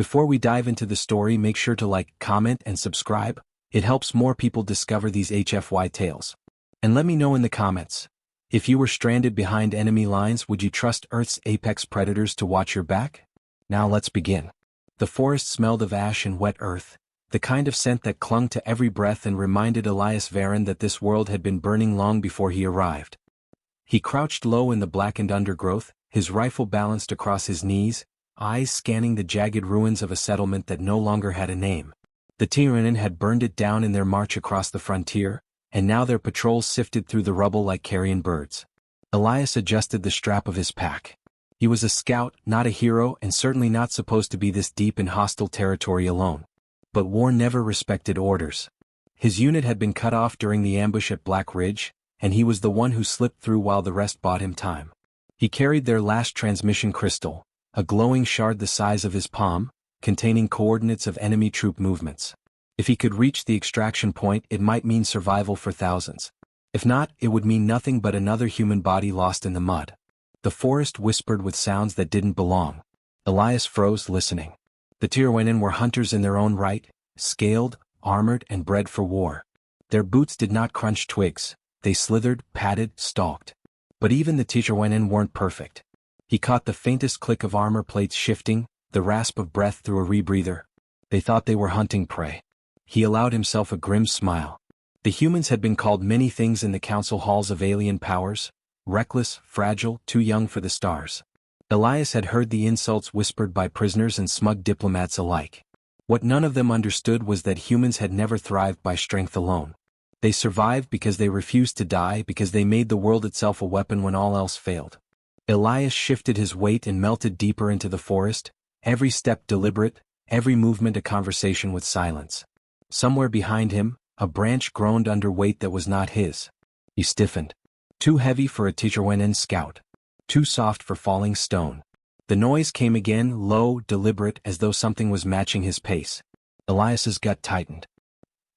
Before we dive into the story, make sure to like, comment, and subscribe. It helps more people discover these HFY tales. And let me know in the comments. If you were stranded behind enemy lines, would you trust Earth's apex predators to watch your back? Now let's begin. The forest smelled of ash and wet earth, the kind of scent that clung to every breath and reminded Elias Varon that this world had been burning long before he arrived. He crouched low in the blackened undergrowth, his rifle balanced across his knees, eyes scanning the jagged ruins of a settlement that no longer had a name. The Tyrannin had burned it down in their march across the frontier, and now their patrols sifted through the rubble like carrion birds. Elias adjusted the strap of his pack. He was a scout, not a hero, and certainly not supposed to be this deep in hostile territory alone. But war never respected orders. His unit had been cut off during the ambush at Black Ridge, and he was the one who slipped through while the rest bought him time. He carried their last transmission crystal, a glowing shard the size of his palm, containing coordinates of enemy troop movements. If he could reach the extraction point, it might mean survival for thousands. If not, it would mean nothing but another human body lost in the mud. The forest whispered with sounds that didn't belong. Elias froze, listening. The Tyrannin were hunters in their own right, scaled, armored, and bred for war. Their boots did not crunch twigs, they slithered, padded, stalked. But even the Tyrannin weren't perfect. He caught the faintest click of armor plates shifting, the rasp of breath through a rebreather. They thought they were hunting prey. He allowed himself a grim smile. The humans had been called many things in the council halls of alien powers: reckless, fragile, too young for the stars. Elias had heard the insults whispered by prisoners and smug diplomats alike. What none of them understood was that humans had never thrived by strength alone. They survived because they refused to die, because they made the world itself a weapon when all else failed. Elias shifted his weight and melted deeper into the forest, every step deliberate, every movement a conversation with silence. Somewhere behind him, a branch groaned under weight that was not his. He stiffened. Too heavy for a Tyrannin scout. Too soft for falling stone. The noise came again, low, deliberate, as though something was matching his pace. Elias's gut tightened.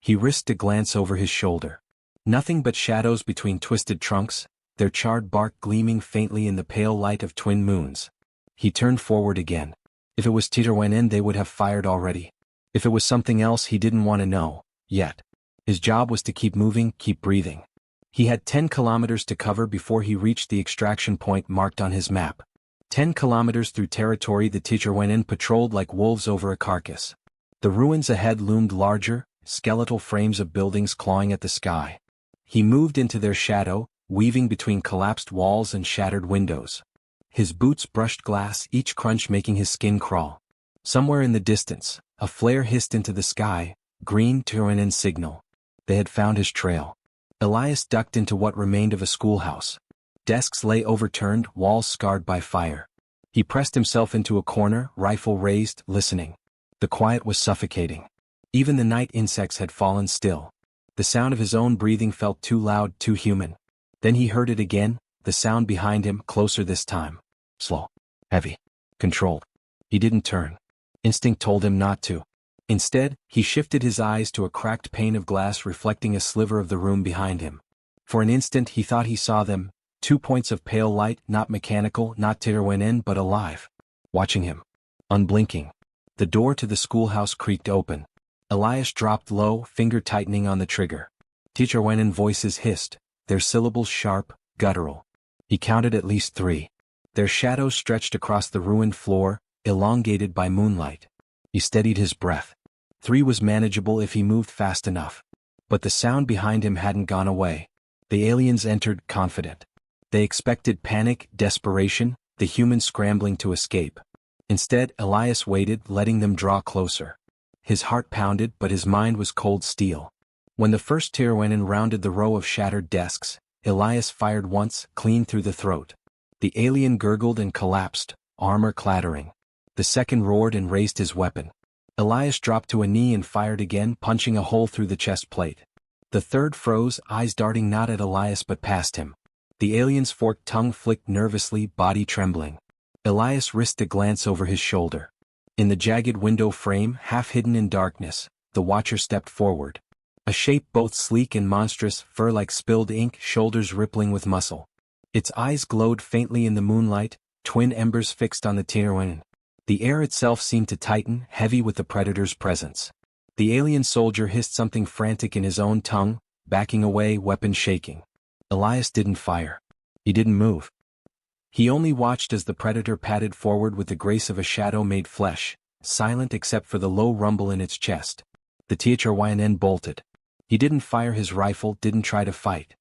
He risked a glance over his shoulder. Nothing but shadows between twisted trunks, their charred bark gleaming faintly in the pale light of twin moons. He turned forward again. If it was Tyrannin, they would have fired already. If it was something else, he didn't want to know, yet. His job was to keep moving, keep breathing. He had 10 kilometers to cover before he reached the extraction point marked on his map. 10 kilometers through territory the Tyrannin patrolled like wolves over a carcass. The ruins ahead loomed larger, skeletal frames of buildings clawing at the sky. He moved into their shadow, weaving between collapsed walls and shattered windows. His boots brushed glass, each crunch making his skin crawl. Somewhere in the distance, a flare hissed into the sky, green Tyrannin signal. They had found his trail. Elias ducked into what remained of a schoolhouse. Desks lay overturned, walls scarred by fire. He pressed himself into a corner, rifle raised, listening. The quiet was suffocating. Even the night insects had fallen still. The sound of his own breathing felt too loud, too human. Then he heard it again, the sound behind him, closer this time. Slow. Heavy. Controlled. He didn't turn. Instinct told him not to. Instead, he shifted his eyes to a cracked pane of glass reflecting a sliver of the room behind him. For an instant he thought he saw them, 2 points of pale light, not mechanical, not Tyrannin, but alive. Watching him. Unblinking. The door to the schoolhouse creaked open. Elias dropped low, finger tightening on the trigger. Tyrannin voices hissed, their syllables sharp, guttural. He counted at least 3. Their shadows stretched across the ruined floor, elongated by moonlight. He steadied his breath. 3 was manageable if he moved fast enough. But the sound behind him hadn't gone away. The aliens entered, confident. They expected panic, desperation, the humans scrambling to escape. Instead, Elias waited, letting them draw closer. His heart pounded, but his mind was cold steel. When the first Tyrannin rounded the row of shattered desks, Elias fired once, clean through the throat. The alien gurgled and collapsed, armor clattering. The second roared and raised his weapon. Elias dropped to a knee and fired again, punching a hole through the chest plate. The third froze, eyes darting not at Elias but past him. The alien's forked tongue flicked nervously, body trembling. Elias risked a glance over his shoulder. In the jagged window frame, half hidden in darkness, the watcher stepped forward. A shape both sleek and monstrous, fur like spilled ink, shoulders rippling with muscle. Its eyes glowed faintly in the moonlight, twin embers fixed on the Tyrannin. The air itself seemed to tighten, heavy with the predator's presence. The alien soldier hissed something frantic in his own tongue, backing away, weapon shaking. Elias didn't fire. He didn't move. He only watched as the predator padded forward with the grace of a shadow made flesh, silent except for the low rumble in its chest. The Thryn bolted. He didn't fire his rifle, didn't try to fight.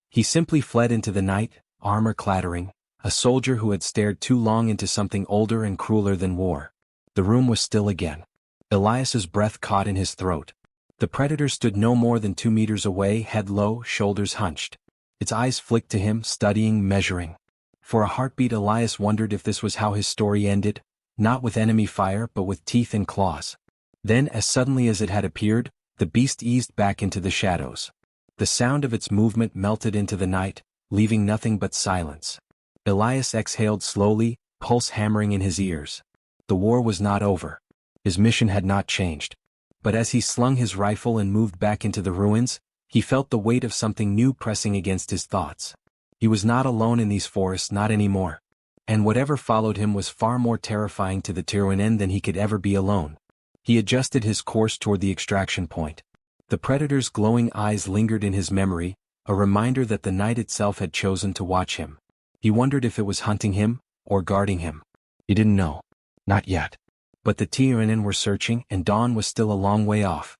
He simply fled into the night, armor clattering, a soldier who had stared too long into something older and crueler than war. The room was still again. Elias's breath caught in his throat. The predator stood no more than 2 meters away, head low, shoulders hunched. Its eyes flicked to him, studying, measuring. For a heartbeat Elias wondered if this was how his story ended, not with enemy fire but with teeth and claws. Then, as suddenly as it had appeared, the beast eased back into the shadows. The sound of its movement melted into the night, leaving nothing but silence. Elias exhaled slowly, pulse hammering in his ears. The war was not over. His mission had not changed. But as he slung his rifle and moved back into the ruins, he felt the weight of something new pressing against his thoughts. He was not alone in these forests, not anymore. And whatever followed him was far more terrifying to the Thryn than he could ever be alone. He adjusted his course toward the extraction point. The predator's glowing eyes lingered in his memory, a reminder that the night itself had chosen to watch him. He wondered if it was hunting him, or guarding him. He didn't know. Not yet. But the Thryn were searching, and dawn was still a long way off.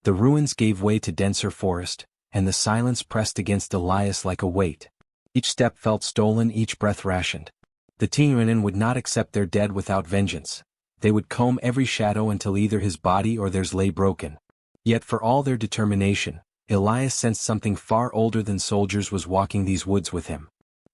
The ruins gave way to denser forest, and the silence pressed against Elias like a weight. Each step felt stolen, each breath rationed. The Thryn would not accept their dead without vengeance. They would comb every shadow until either his body or theirs lay broken. Yet for all their determination, Elias sensed something far older than soldiers was walking these woods with him.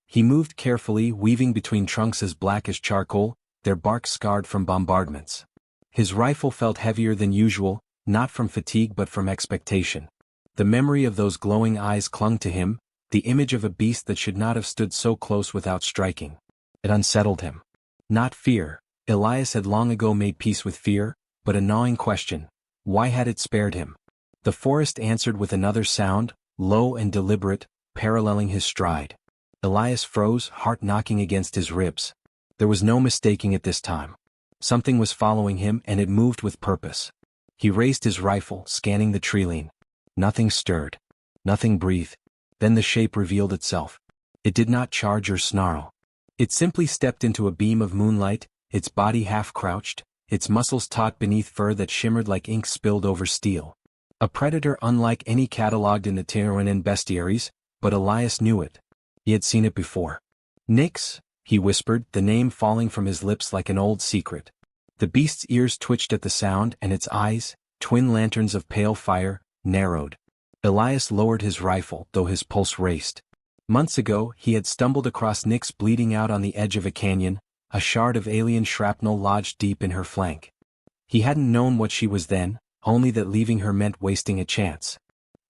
He moved carefully, weaving between trunks as black as charcoal, their bark scarred from bombardments. His rifle felt heavier than usual, not from fatigue but from expectation. The memory of those glowing eyes clung to him, the image of a beast that should not have stood so close without striking. It unsettled him. Not fear. Elias had long ago made peace with fear, but a gnawing question. Why had it spared him? The forest answered with another sound, low and deliberate, paralleling his stride. Elias froze, heart knocking against his ribs. There was no mistaking it this time. Something was following him, and it moved with purpose. He raised his rifle, scanning the treeline. Nothing stirred. Nothing breathed. Then the shape revealed itself. It did not charge or snarl. It simply stepped into a beam of moonlight, its body half-crouched, its muscles taut beneath fur that shimmered like ink spilled over steel. A predator unlike any catalogued in the Thryn bestiaries, but Elias knew it. He had seen it before. Nyx, he whispered, the name falling from his lips like an old secret. The beast's ears twitched at the sound, and its eyes, twin lanterns of pale fire, narrowed. Elias lowered his rifle, though his pulse raced. Months ago, he had stumbled across Nyx bleeding out on the edge of a canyon, a shard of alien shrapnel lodged deep in her flank. He hadn't known what she was then, only that leaving her meant wasting a chance.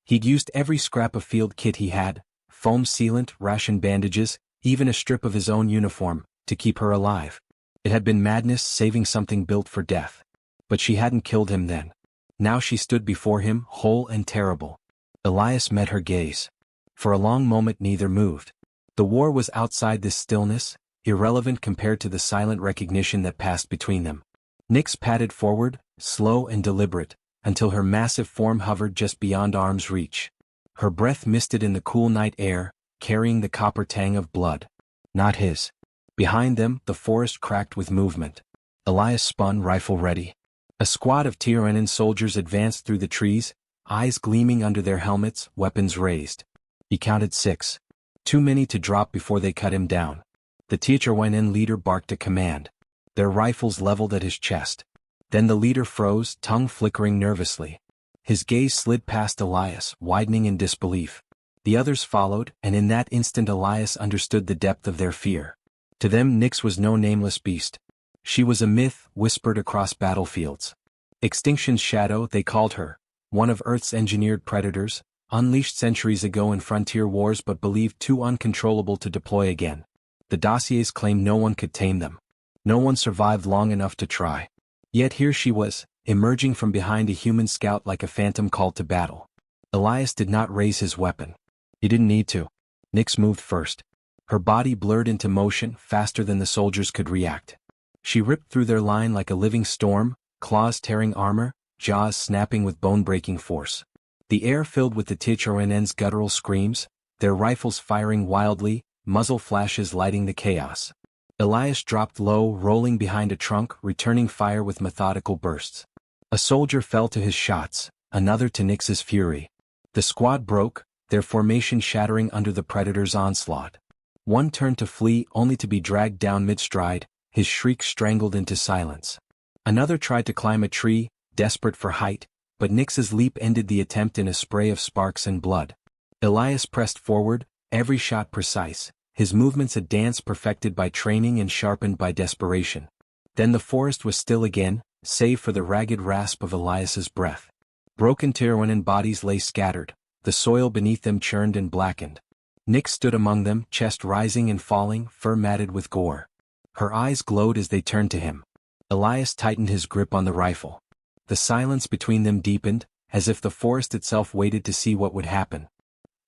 He'd used every scrap of field kit he had, foam sealant, ration bandages, even a strip of his own uniform, to keep her alive. It had been madness, saving something built for death. But she hadn't killed him then. Now she stood before him, whole and terrible. Elias met her gaze. For a long moment neither moved. The war was outside this stillness, irrelevant compared to the silent recognition that passed between them. Nyx padded forward, slow and deliberate, until her massive form hovered just beyond arm's reach. Her breath misted in the cool night air, carrying the copper tang of blood. Not his. Behind them, the forest cracked with movement. Elias spun, rifle ready. A squad of Thryn soldiers advanced through the trees, eyes gleaming under their helmets, weapons raised. He counted 6. Too many to drop before they cut him down. The Thryn leader barked a command. Their rifles leveled at his chest. Then the leader froze, tongue flickering nervously. His gaze slid past Elias, widening in disbelief. The others followed, and in that instant Elias understood the depth of their fear. To them Nyx was no nameless beast. She was a myth, whispered across battlefields. Extinction's shadow, they called her, one of Earth's engineered predators, unleashed centuries ago in frontier wars but believed too uncontrollable to deploy again. The dossiers claimed no one could tame them. No one survived long enough to try. Yet here she was, emerging from behind a human scout like a phantom called to battle. Elias did not raise his weapon. He didn't need to. Nyx moved first. Her body blurred into motion, faster than the soldiers could react. She ripped through their line like a living storm, claws tearing armor, jaws snapping with bone-breaking force. The air filled with the Tichoranen's guttural screams, their rifles firing wildly, muzzle flashes lighting the chaos. Elias dropped low, rolling behind a trunk, returning fire with methodical bursts. A soldier fell to his shots, another to Nyx's fury. The squad broke, their formation shattering under the predator's onslaught. One turned to flee only to be dragged down mid-stride, his shriek strangled into silence. Another tried to climb a tree, desperate for height, but Nyx's leap ended the attempt in a spray of sparks and blood. Elias pressed forward, every shot precise, his movements a dance perfected by training and sharpened by desperation. Then the forest was still again, save for the ragged rasp of Elias's breath. Broken Tiroanen bodies lay scattered, the soil beneath them churned and blackened. Nyx stood among them, chest rising and falling, fur matted with gore. Her eyes glowed as they turned to him. Elias tightened his grip on the rifle. The silence between them deepened, as if the forest itself waited to see what would happen.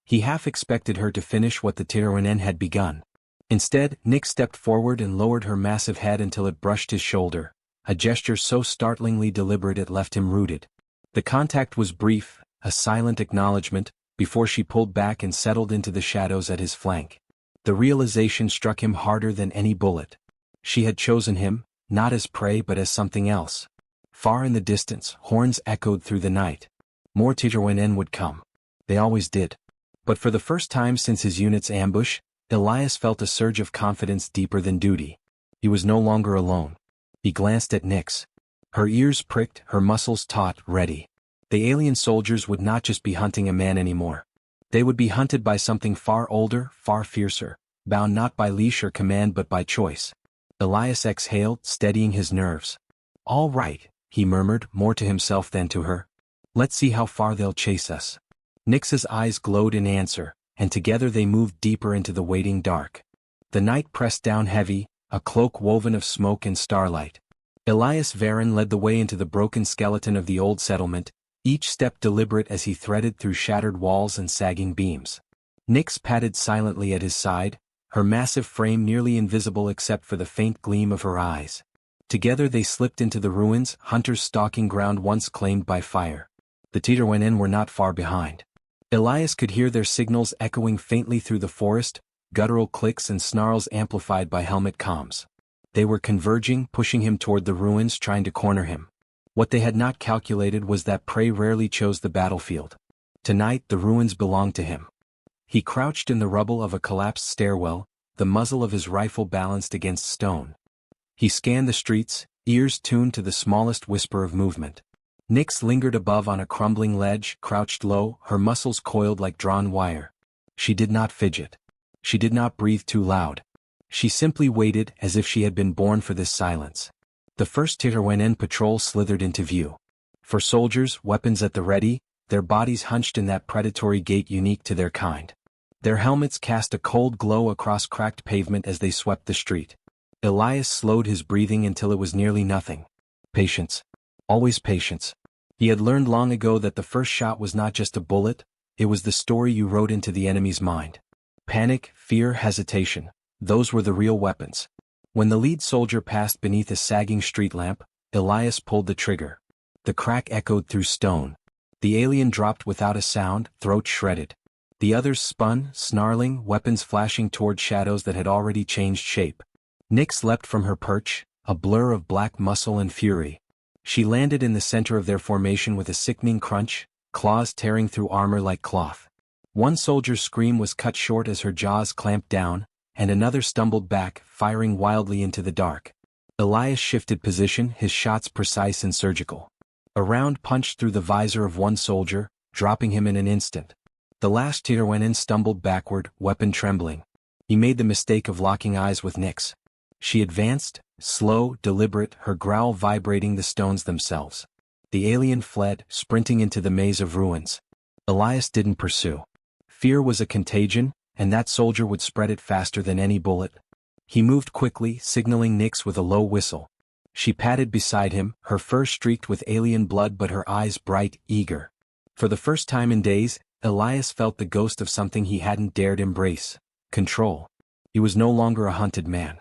He half expected her to finish what the Tiroanen had begun. Instead, Nyx stepped forward and lowered her massive head until it brushed his shoulder, a gesture so startlingly deliberate it left him rooted. The contact was brief, a silent acknowledgement, before she pulled back and settled into the shadows at his flank. The realization struck him harder than any bullet. She had chosen him, not as prey but as something else. Far in the distance, horns echoed through the night. More Tiroanen would come. They always did. But for the first time since his unit's ambush, Elias felt a surge of confidence deeper than duty. He was no longer alone. He glanced at Nyx. Her ears pricked, her muscles taut, ready. The alien soldiers would not just be hunting a man anymore. They would be hunted by something far older, far fiercer, bound not by leash or command but by choice. Elias exhaled, steadying his nerves. "All right," he murmured, more to himself than to her. "Let's see how far they'll chase us." Nyx's eyes glowed in answer, and together they moved deeper into the waiting dark. The night pressed down heavy, a cloak woven of smoke and starlight. Elias Varen led the way into the broken skeleton of the old settlement, each step deliberate as he threaded through shattered walls and sagging beams. Nyx padded silently at his side, her massive frame nearly invisible except for the faint gleam of her eyes. Together they slipped into the ruins, hunters stalking ground once claimed by fire. The Tiroanen were not far behind. Elias could hear their signals echoing faintly through the forest, guttural clicks and snarls amplified by helmet comms. They were converging, pushing him toward the ruins, trying to corner him. What they had not calculated was that prey rarely chose the battlefield. Tonight the ruins belonged to him. He crouched in the rubble of a collapsed stairwell, the muzzle of his rifle balanced against stone. He scanned the streets, ears tuned to the smallest whisper of movement. Nyx lingered above on a crumbling ledge, crouched low, her muscles coiled like drawn wire. She did not fidget. She did not breathe too loud. She simply waited as if she had been born for this silence. The first Tiroanen patrol slithered into view. For soldiers, weapons at the ready, their bodies hunched in that predatory gait unique to their kind. Their helmets cast a cold glow across cracked pavement as they swept the street. Elias slowed his breathing until it was nearly nothing. Patience. Always patience. He had learned long ago that the first shot was not just a bullet, it was the story you wrote into the enemy's mind. Panic, fear, hesitation. Those were the real weapons. When the lead soldier passed beneath a sagging street lamp, Elias pulled the trigger. The crack echoed through stone. The alien dropped without a sound, throat shredded. The others spun, snarling, weapons flashing toward shadows that had already changed shape. Nyx leapt from her perch, a blur of black muscle and fury. She landed in the center of their formation with a sickening crunch, claws tearing through armor like cloth. One soldier's scream was cut short as her jaws clamped down, and another stumbled back, firing wildly into the dark. Elias shifted position, his shots precise and surgical. A round punched through the visor of one soldier, dropping him in an instant. The last Tiroanen stumbled backward, weapon trembling. He made the mistake of locking eyes with Nyx. She advanced, slow, deliberate, her growl vibrating the stones themselves. The alien fled, sprinting into the maze of ruins. Elias didn't pursue. Fear was a contagion, and that soldier would spread it faster than any bullet. He moved quickly, signaling Nyx with a low whistle. She padded beside him, her fur streaked with alien blood but her eyes bright, eager. For the first time in days, Elias felt the ghost of something he hadn't dared embrace: control. He was no longer a hunted man.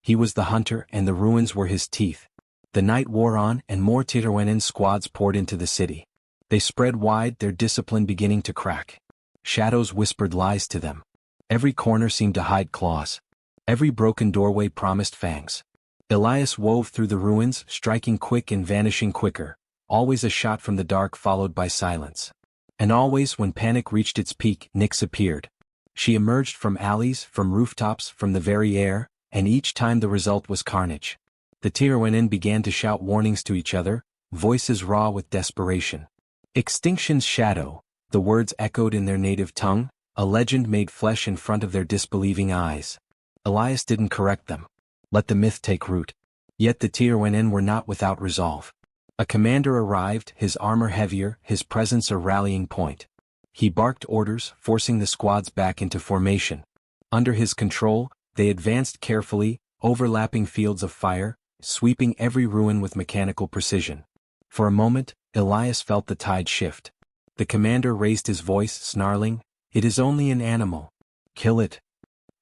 He was the hunter and the ruins were his teeth. The night wore on and more Tirwenin squads poured into the city. They spread wide, their discipline beginning to crack. Shadows whispered lies to them. Every corner seemed to hide claws. Every broken doorway promised fangs. Elias wove through the ruins, striking quick and vanishing quicker, always a shot from the dark followed by silence. And always when panic reached its peak, Nyx appeared. She emerged from alleys, from rooftops, from the very air, and each time the result was carnage. The Tirwenin began to shout warnings to each other, voices raw with desperation. Extinction's shadow, the words echoed in their native tongue, a legend made flesh in front of their disbelieving eyes. Elias didn't correct them. Let the myth take root. Yet the Tirwenin were not without resolve. A commander arrived, his armor heavier, his presence a rallying point. He barked orders, forcing the squads back into formation. Under his control, they advanced carefully, overlapping fields of fire, sweeping every ruin with mechanical precision. For a moment, Elias felt the tide shift. The commander raised his voice, snarling, "It is only an animal. Kill it."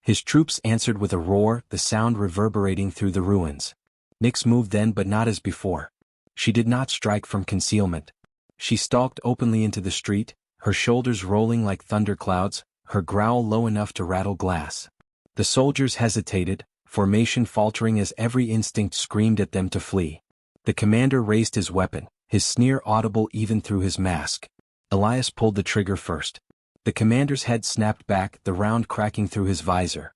His troops answered with a roar, the sound reverberating through the ruins. Nyx moved then, but not as before. She did not strike from concealment. She stalked openly into the street, her shoulders rolling like thunderclouds, her growl low enough to rattle glass. The soldiers hesitated, formation faltering as every instinct screamed at them to flee. The commander raised his weapon, his sneer audible even through his mask. Elias pulled the trigger first. The commander's head snapped back, the round cracking through his visor.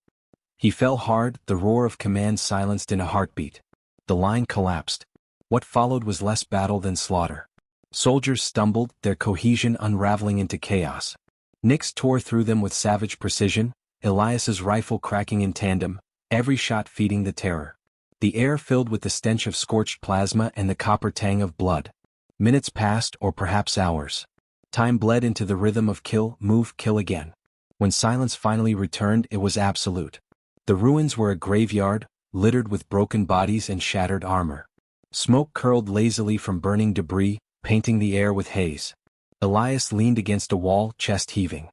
He fell hard, the roar of command silenced in a heartbeat. The line collapsed. What followed was less battle than slaughter. Soldiers stumbled, their cohesion unraveling into chaos. Nyx tore through them with savage precision, Elias's rifle cracking in tandem, every shot feeding the terror. The air filled with the stench of scorched plasma and the copper tang of blood. Minutes passed, or perhaps hours. Time bled into the rhythm of kill, move, kill again. When silence finally returned, it was absolute. The ruins were a graveyard, littered with broken bodies and shattered armor. Smoke curled lazily from burning debris, painting the air with haze. Elias leaned against a wall, chest heaving.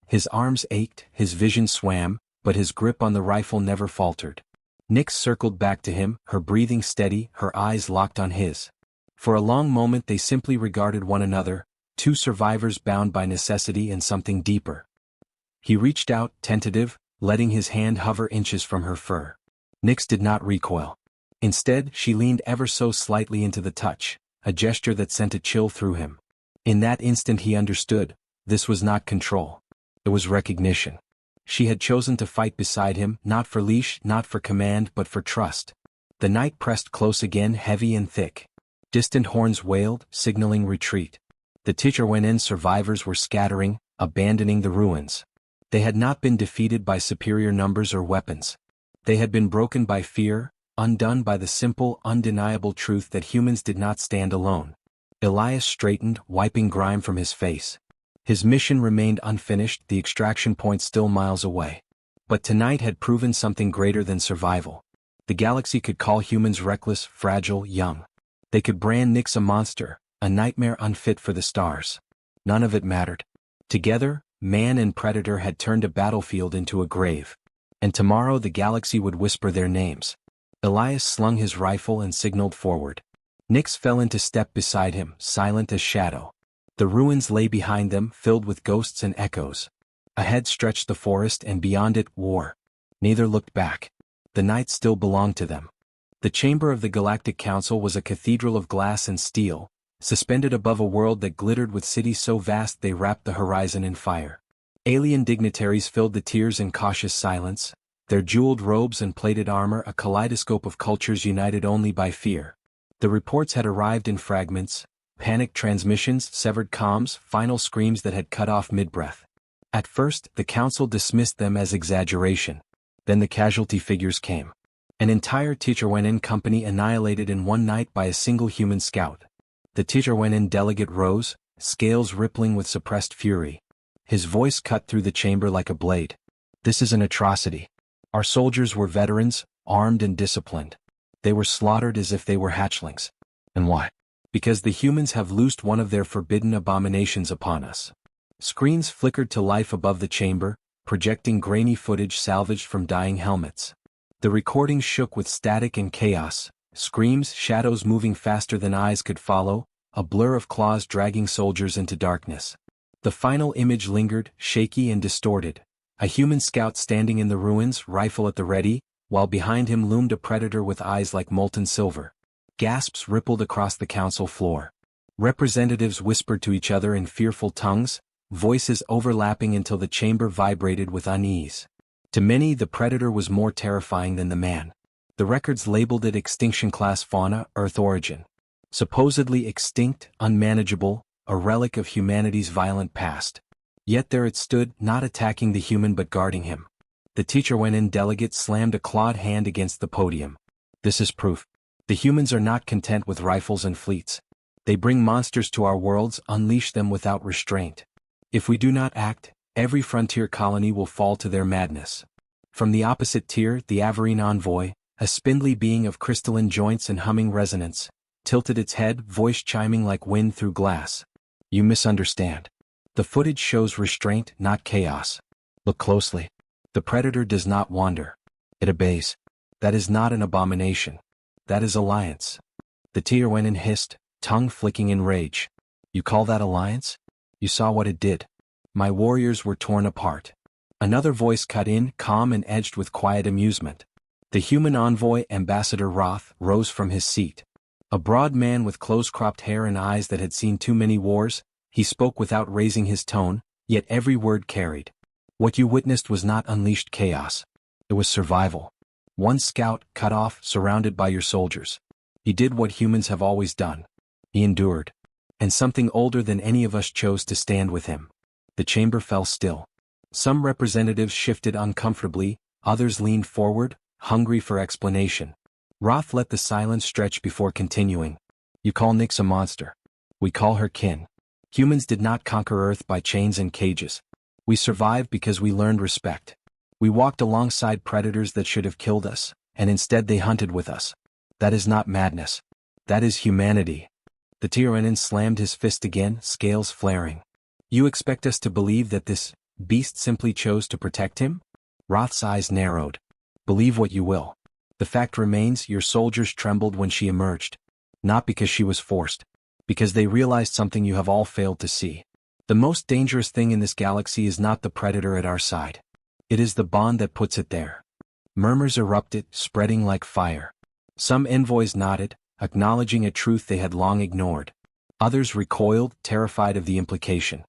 His arms ached, his vision swam, but his grip on the rifle never faltered. Nyx circled back to him, her breathing steady, her eyes locked on his. For a long moment they simply regarded one another, two survivors bound by necessity and something deeper. He reached out, tentative, letting his hand hover inches from her fur. Nyx did not recoil. Instead, she leaned ever so slightly into the touch, a gesture that sent a chill through him. In that instant he understood, this was not control. It was recognition. She had chosen to fight beside him, not for leash, not for command, but for trust. The night pressed close again, heavy and thick. Distant horns wailed, signaling retreat. The Tirwenin survivors were scattering, abandoning the ruins. They had not been defeated by superior numbers or weapons. They had been broken by fear, undone by the simple, undeniable truth that humans did not stand alone. Elias straightened, wiping grime from his face. His mission remained unfinished, the extraction point still miles away. But tonight had proven something greater than survival. The galaxy could call humans reckless, fragile, young. They could brand Nyx a monster, a nightmare unfit for the stars. None of it mattered. Together, man and predator had turned a battlefield into a grave. And tomorrow the galaxy would whisper their names. Elias slung his rifle and signaled forward. Nyx fell into step beside him, silent as shadow. The ruins lay behind them, filled with ghosts and echoes. Ahead stretched the forest and beyond it, war. Neither looked back. The night still belonged to them. The chamber of the Galactic Council was a cathedral of glass and steel, suspended above a world that glittered with cities so vast they wrapped the horizon in fire. Alien dignitaries filled the tiers in cautious silence, their jeweled robes and plated armor a kaleidoscope of cultures united only by fear. The reports had arrived in fragments, panicked transmissions, severed comms, final screams that had cut off mid-breath. At first, the council dismissed them as exaggeration. Then the casualty figures came. An entire Tirwenin company annihilated in one night by a single human scout. The Tirwenin delegate rose, scales rippling with suppressed fury. His voice cut through the chamber like a blade. "This is an atrocity. Our soldiers were veterans, armed and disciplined. They were slaughtered as if they were hatchlings. And why? Because the humans have loosed one of their forbidden abominations upon us." Screens flickered to life above the chamber, projecting grainy footage salvaged from dying helmets. The recording shook with static and chaos, screams, shadows moving faster than eyes could follow, a blur of claws dragging soldiers into darkness. The final image lingered, shaky and distorted. A human scout standing in the ruins, rifle at the ready, while behind him loomed a predator with eyes like molten silver. Gasps rippled across the council floor. Representatives whispered to each other in fearful tongues, voices overlapping until the chamber vibrated with unease. To many, the predator was more terrifying than the man. The records labeled it extinction class fauna, Earth origin. Supposedly extinct, unmanageable, a relic of humanity's violent past. Yet there it stood, not attacking the human but guarding him. The teacher went in. Delegate slammed a clawed hand against the podium. This is proof. The humans are not content with rifles and fleets. They bring monsters to our worlds, unleash them without restraint. If we do not act, every frontier colony will fall to their madness. From the opposite tier, the Averine envoy, a spindly being of crystalline joints and humming resonance, tilted its head, voice chiming like wind through glass. You misunderstand. The footage shows restraint, not chaos. Look closely. The predator does not wander. It obeys. That is not an abomination. That is alliance. The tier went and hissed, tongue flicking in rage. You call that alliance? You saw what it did. My warriors were torn apart. Another voice cut in, calm and edged with quiet amusement. The human envoy, Ambassador Roth, rose from his seat. A broad man with close-cropped hair and eyes that had seen too many wars, he spoke without raising his tone, yet every word carried. What you witnessed was not unleashed chaos. It was survival. One scout, cut off, surrounded by your soldiers. He did what humans have always done. He endured. And something older than any of us chose to stand with him. The chamber fell still. Some representatives shifted uncomfortably, others leaned forward, hungry for explanation. Roth let the silence stretch before continuing. You call Nyx a monster. We call her kin. Humans did not conquer Earth by chains and cages. We survived because we learned respect. We walked alongside predators that should have killed us, and instead they hunted with us. That is not madness. That is humanity. The Tyrannin slammed his fist again, scales flaring. You expect us to believe that this beast simply chose to protect him? Roth's eyes narrowed. Believe what you will. The fact remains, your soldiers trembled when she emerged. Not because she was forced. Because they realized something you have all failed to see. The most dangerous thing in this galaxy is not the predator at our side. It is the bond that puts it there. Murmurs erupted, spreading like fire. Some envoys nodded, acknowledging a truth they had long ignored. Others recoiled, terrified of the implication.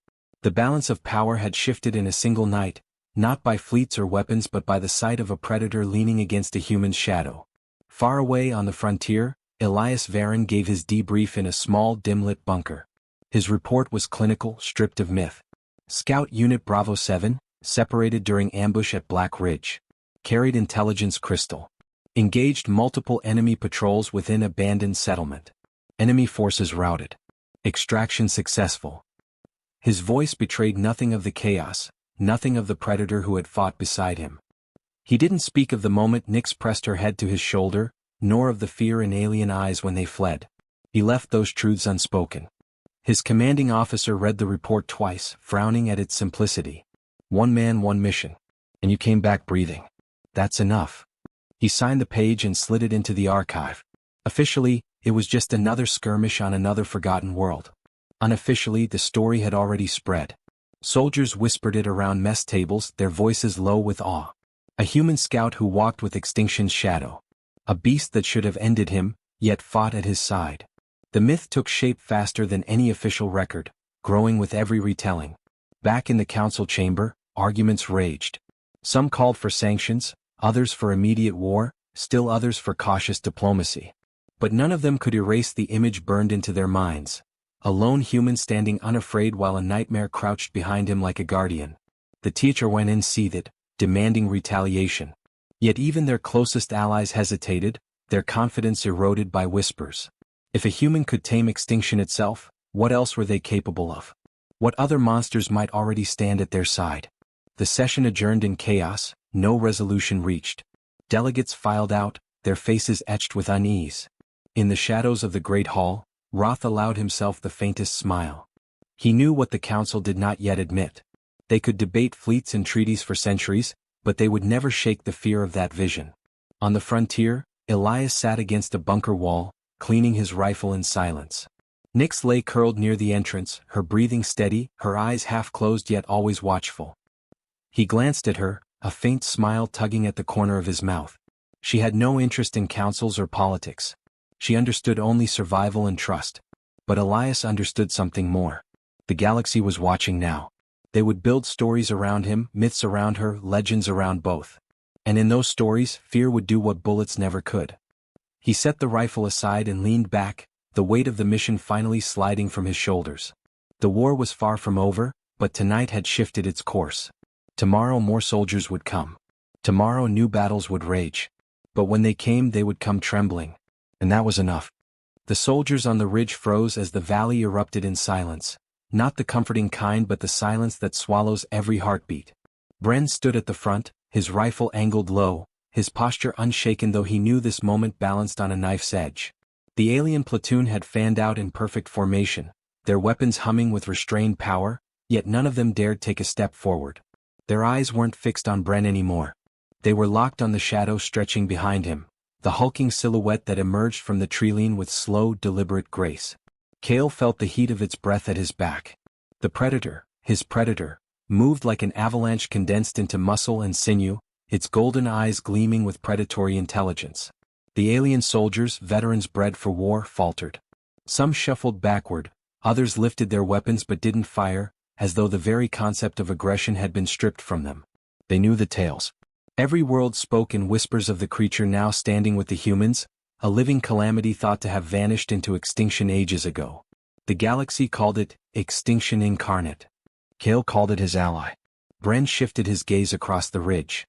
The balance of power had shifted in a single night, not by fleets or weapons but by the sight of a predator leaning against a human's shadow. Far away on the frontier, Elias Varon gave his debrief in a small, dim-lit bunker. His report was clinical, stripped of myth. Scout Unit Bravo 7, separated during ambush at Black Ridge. Carried intelligence crystal. Engaged multiple enemy patrols within abandoned settlement. Enemy forces routed. Extraction successful. His voice betrayed nothing of the chaos, nothing of the predator who had fought beside him. He didn't speak of the moment Nyx pressed her head to his shoulder, nor of the fear in alien eyes when they fled. He left those truths unspoken. His commanding officer read the report twice, frowning at its simplicity. One man, one mission. And you came back breathing. That's enough. He signed the page and slid it into the archive. Officially, it was just another skirmish on another forgotten world. Unofficially, the story had already spread. Soldiers whispered it around mess tables, their voices low with awe. A human scout who walked with extinction's shadow. A beast that should have ended him, yet fought at his side. The myth took shape faster than any official record, growing with every retelling. Back in the council chamber, arguments raged. Some called for sanctions, others for immediate war, still others for cautious diplomacy. But none of them could erase the image burned into their minds. A lone human standing unafraid while a nightmare crouched behind him like a guardian. The teacher went in seethed, demanding retaliation. Yet even their closest allies hesitated, their confidence eroded by whispers. If a human could tame extinction itself, what else were they capable of? What other monsters might already stand at their side? The session adjourned in chaos, no resolution reached. Delegates filed out, their faces etched with unease. In the shadows of the great hall, Roth allowed himself the faintest smile. He knew what the council did not yet admit. They could debate fleets and treaties for centuries, but they would never shake the fear of that vision. On the frontier, Elias sat against a bunker wall, cleaning his rifle in silence. Nyx lay curled near the entrance, her breathing steady, her eyes half closed yet always watchful. He glanced at her, a faint smile tugging at the corner of his mouth. She had no interest in councils or politics. She understood only survival and trust. But Elias understood something more. The galaxy was watching now. They would build stories around him, myths around her, legends around both. And in those stories, fear would do what bullets never could. He set the rifle aside and leaned back, the weight of the mission finally sliding from his shoulders. The war was far from over, but tonight had shifted its course. Tomorrow more soldiers would come. Tomorrow new battles would rage. But when they came they would come trembling. And that was enough. The soldiers on the ridge froze as the valley erupted in silence. Not the comforting kind but the silence that swallows every heartbeat. Bren stood at the front, his rifle angled low, his posture unshaken though he knew this moment balanced on a knife's edge. The alien platoon had fanned out in perfect formation, their weapons humming with restrained power, yet none of them dared take a step forward. Their eyes weren't fixed on Bren anymore. They were locked on the shadow stretching behind him, the hulking silhouette that emerged from the treeline with slow, deliberate grace. Cale felt the heat of its breath at his back. The predator, his predator, moved like an avalanche condensed into muscle and sinew, its golden eyes gleaming with predatory intelligence. The alien soldiers, veterans bred for war, faltered. Some shuffled backward, others lifted their weapons but didn't fire, as though the very concept of aggression had been stripped from them. They knew the tales. Every world spoke in whispers of the creature now standing with the humans, a living calamity thought to have vanished into extinction ages ago. The galaxy called it extinction incarnate. Cale called it his ally. Bren shifted his gaze across the ridge.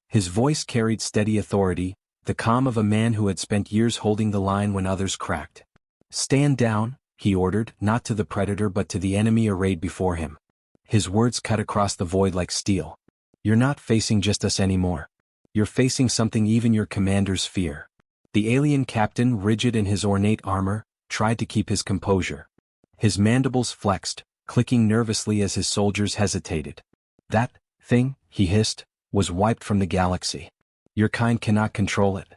His voice carried steady authority, the calm of a man who had spent years holding the line when others cracked. "Stand down," he ordered, not to the predator but to the enemy arrayed before him. His words cut across the void like steel. "You're not facing just us anymore. You're facing something even your commanders fear." The alien captain, rigid in his ornate armor, tried to keep his composure. His mandibles flexed, clicking nervously as his soldiers hesitated. "That thing," he hissed, "was wiped from the galaxy. Your kind cannot control it."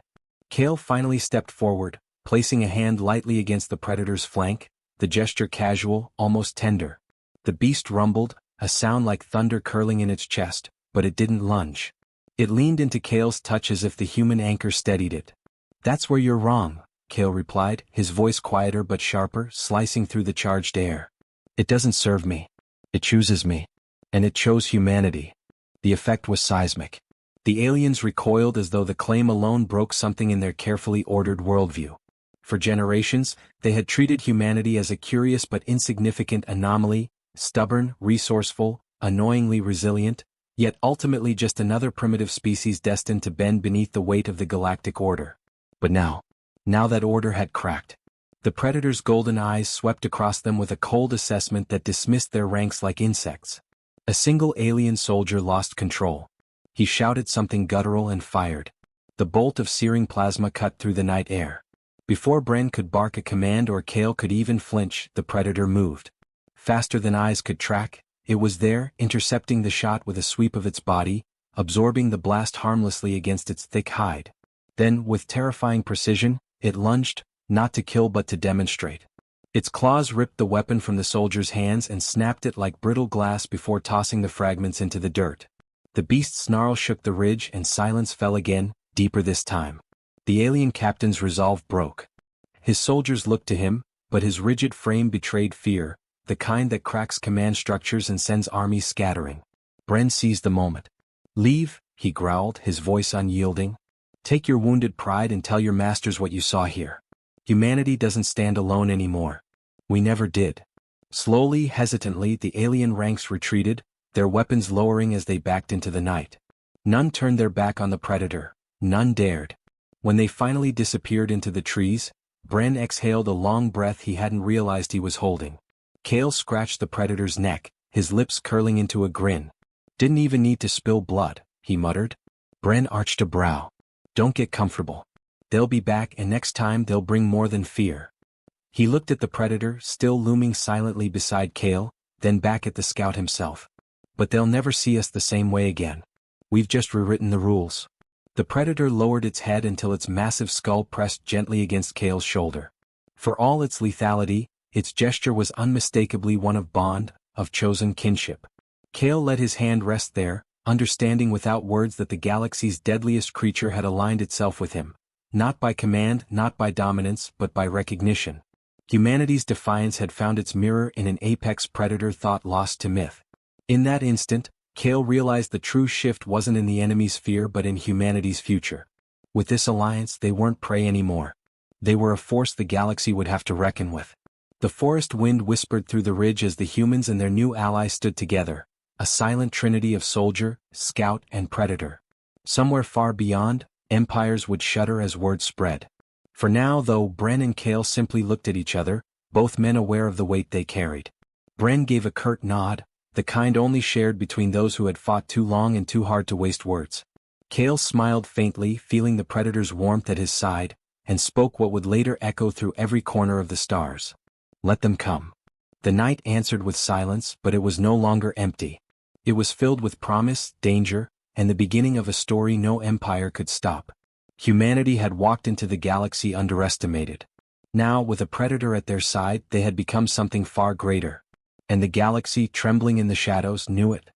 Cale finally stepped forward, placing a hand lightly against the predator's flank, the gesture casual, almost tender. The beast rumbled, a sound like thunder curling in its chest, but it didn't lunge. It leaned into Cale's touch as if the human anchor steadied it. "That's where you're wrong," Cale replied, his voice quieter but sharper, slicing through the charged air. "It doesn't serve me. It chooses me. And it chose humanity." The effect was seismic. The aliens recoiled as though the claim alone broke something in their carefully ordered worldview. For generations, they had treated humanity as a curious but insignificant anomaly, stubborn, resourceful, annoyingly resilient, yet ultimately just another primitive species destined to bend beneath the weight of the galactic order. But now that order had cracked. The predator's golden eyes swept across them with a cold assessment that dismissed their ranks like insects. A single alien soldier lost control. He shouted something guttural and fired. The bolt of searing plasma cut through the night air. Before Bren could bark a command or Cale could even flinch, the predator moved. Faster than eyes could track, it was there, intercepting the shot with a sweep of its body, absorbing the blast harmlessly against its thick hide. Then, with terrifying precision, it lunged, not to kill but to demonstrate. Its claws ripped the weapon from the soldier's hands and snapped it like brittle glass before tossing the fragments into the dirt. The beast's snarl shook the ridge and silence fell again, deeper this time. The alien captain's resolve broke. His soldiers looked to him, but his rigid frame betrayed fear, the kind that cracks command structures and sends armies scattering. Bren seized the moment. "Leave," he growled, his voice unyielding. "Take your wounded pride and tell your masters what you saw here. Humanity doesn't stand alone anymore. We never did." Slowly, hesitantly, the alien ranks retreated, their weapons lowering as they backed into the night. None turned their back on the predator. None dared. When they finally disappeared into the trees, Bren exhaled a long breath he hadn't realized he was holding. Cale scratched the predator's neck, his lips curling into a grin. "Didn't even need to spill blood," he muttered. Bren arched a brow. "Don't get comfortable. They'll be back and next time they'll bring more than fear." He looked at the predator, still looming silently beside Cale, then back at the scout himself. "But they'll never see us the same way again. We've just rewritten the rules." The predator lowered its head until its massive skull pressed gently against Kale's shoulder. For all its lethality, its gesture was unmistakably one of bond, of chosen kinship. Kale let his hand rest there, understanding without words that the galaxy's deadliest creature had aligned itself with him, not by command, not by dominance, but by recognition. Humanity's defiance had found its mirror in an apex predator thought lost to myth. In that instant, Kale realized the true shift wasn't in the enemy's fear but in humanity's future. With this alliance, they weren't prey anymore. They were a force the galaxy would have to reckon with. The forest wind whispered through the ridge as the humans and their new ally stood together, a silent trinity of soldier, scout, and predator. Somewhere far beyond, empires would shudder as word spread. For now, though, Bren and Kale simply looked at each other, both men aware of the weight they carried. Bren gave a curt nod, the kind only shared between those who had fought too long and too hard to waste words. Kale smiled faintly, feeling the predator's warmth at his side, and spoke what would later echo through every corner of the stars. "Let them come." The night answered with silence, but it was no longer empty. It was filled with promise, danger, and the beginning of a story no empire could stop. Humanity had walked into the galaxy underestimated. Now, with a predator at their side, they had become something far greater. And the galaxy, trembling in the shadows, knew it.